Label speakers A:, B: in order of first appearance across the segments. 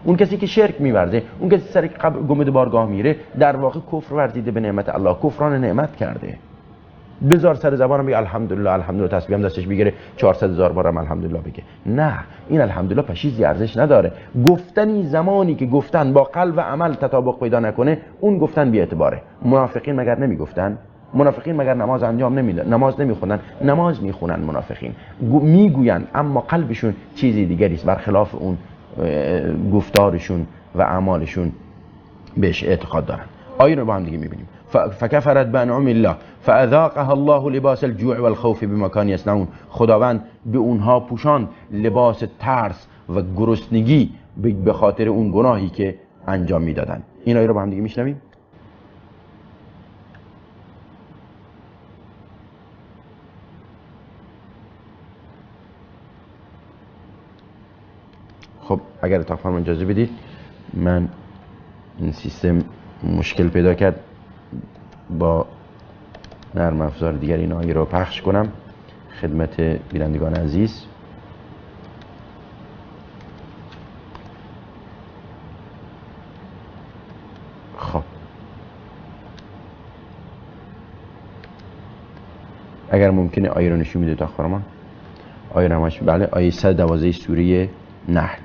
A: اون کسی که شرک می‌ورزه، اون کسی سر گنبد بارگاه میره، در واقع کفر ورزیده به نعمت الله، کفران نعمت کرده. بذار سر زبانم بگه الحمدلله الحمدلله، تسبیح هم دستش بگیره 400,000 بارم الحمدلله بگه. نه، این الحمدلله پشیزی ارزش نداره. گفتنی زمانی که گفتن با قلب و عمل تطابق پیدا نکنه، اون گفتن بی اعتباره. منافقین مگر نمیگفتن؟ منافقین مگر نماز انجام نمیدن؟ نماز نمیخونن؟ نماز میخونن منافقین، میگوین اما قلبشون چیزی دیگری است، برخلاف اون گفتارشون و اعمالشون بهش اعتقاد دارن. آیه رو با هم دیگه میبینیم. فکفرت بانعم الله فاذاقها الله لباس الجوع والخوف بما كانوا يصنعون. خداوند به اونها پوشاند لباس ترس و گرسنگی به خاطر اون گناهی که انجام میدادن. این آیه رو با هم دیگه میشنویم. خب اگر اتاق فرمان اجازه بدید، من این سیستم مشکل پیدا کرد، با نرم افزار دیگر این آیه رو پخش کنم خدمت بینندگان عزیز. خب اگر ممکنه آیه رو نشون میده اتاق فرمان. آیه نمایش، بله، آیه 112 سوره نحل.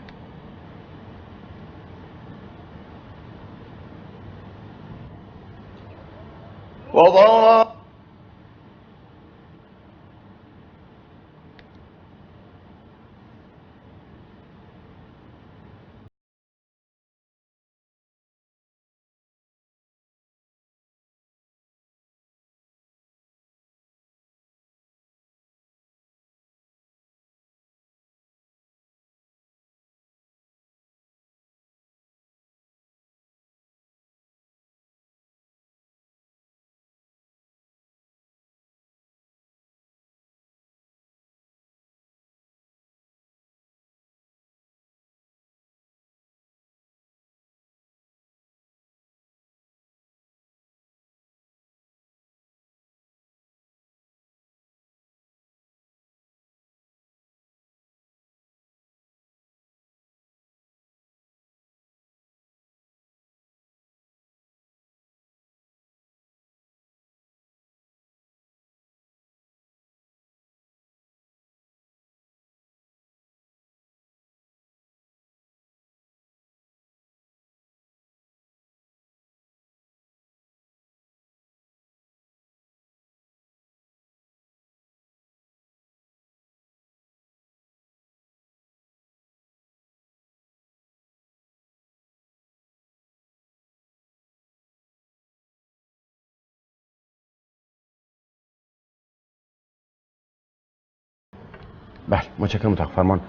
A: بله، متشکرم اتاق فرمان.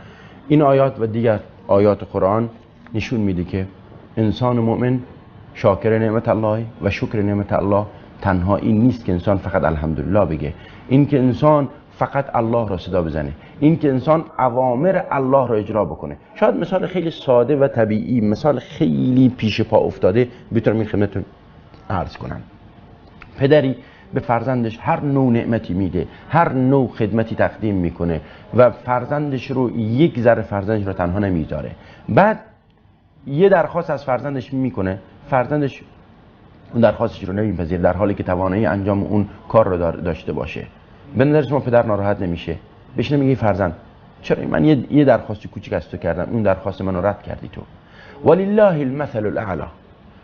A: این آیات و دیگر آیات قرآن نشون میده که انسان مؤمن شاکر نعمت الله و شکر نعمت الله تنها این نیست که انسان فقط الحمدلله بگه، این که انسان فقط الله را صدا بزنه، این که انسان اوامر الله را اجرا بکنه. شاید مثال خیلی ساده و طبیعی، مثال خیلی پیش پا افتاده بتونم این خدمتتون عرض کنم. پدری به فرزندش هر نوع نعمتی میده، هر نوع خدمتی تقدیم میکنه و فرزندش رو یک ذره فرزندش رو تنها نمیذاره. بعد یه درخواست از فرزندش میکنه، فرزندش اون درخواستش رو نمیپذیره در حالی که توانایی انجام اون کار رو داشته باشه. به نظر شما پدر ناراحت نمیشه؟ بهش نمیگه فرزند چرا من یه درخواست کوچیک از تو کردم، اون درخواست منو رد کردی تو؟ ولله المثل الاعلی.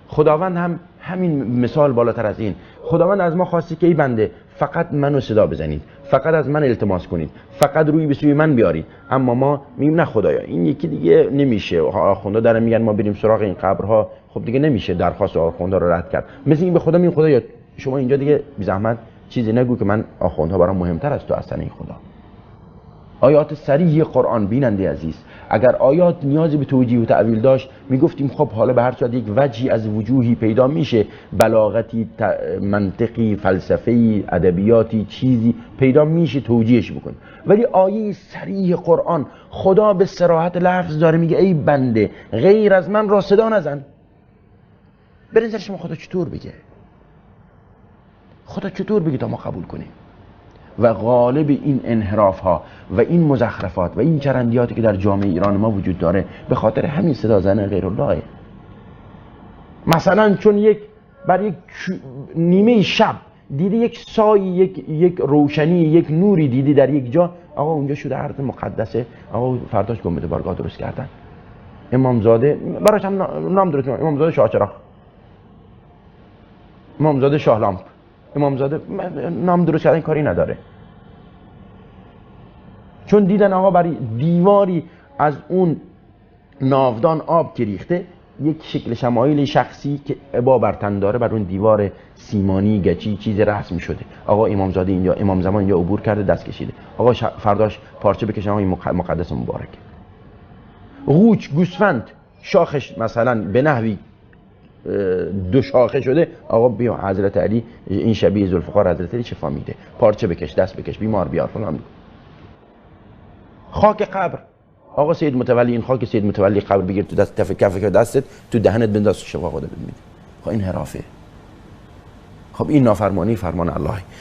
A: خداوند هم همین مثال بالاتر از این. خداوند از ما خواسته که ای بنده فقط منو صدا بزنید، فقط از من التماس کنید، فقط روی به سوی من بیارید. اما ما میگیم نه خدایا این یکی دیگه نمیشه. آخوندا دارن میگن ما بریم سراغ این قبرها، خب دیگه نمیشه درخواست آخوندا رو رد کرد. مثل این به خدا میگم خدایا شما اینجا دیگه بی زحمت چیزی نگو که من آخوندها برام مهمتر از تو هستن. این خدا آیات صریح قرآن بیننده عزیز، اگر آیات نیازی به توجیه و تعویل داشت میگفتیم خب حالا به هر صورت یک وجهی از وجوهی پیدا میشه، بلاغتی، منطقی، فلسفی، ادبیاتی، چیزی پیدا میشه توجیهش بکن. ولی آیه صریح قرآن خدا به صراحت لفظ داره میگه ای بنده غیر از من را صدا نزن. به نظر شما خدا چطور بگه؟ خدا چطور بگه تا ما قبول کنیم؟ و غالب این انحراف ها و این مزخرفات و این چرندیاتی که در جامعه ایران ما وجود داره به خاطر همین صدا زن غیر الله. مثلا چون بر یک نیمه شب دیدی یک سایه، یک روشنی، یک نوری دیدی در یک جا، آقا اونجا شده ارض مقدسه، آقا فرداش گنبد بارگاه درست کردن. امامزاده براش هم نام درست کردن، امامزاده شاهچراغ، امامزاده شاهلامپ، امامزاده نام درست کردن کاری نداره. چون دیدن آقا برای دیواری از اون ناودان آب که ریخته، یک شکل شمایل شخصی که عبا بر تن داره بر اون دیوار سیمانی گچی چیز رسم شده. آقا امامزاده اینجا، امام زمان اینجا عبور کرده دست کشیده، آقا فرداش پارچه بکشن، آقا این مقدس مبارک. قوچ، گوسفند شاخش مثلا به نحوی دو شاخه شده، آقا بیا حضرت علی این شبیه ذوالفقار حضرت علی شفا میده، پارچه بکش، دست بکش، بیمار بیار فلان. خاک قبر، آقا سید متولی این خاک سید متولی قبر بگیر تو دست، کف دستت تو دهنت بنداز، شفا خدا بده. خب این حرافه. خب این نافرمانی فرمان الله.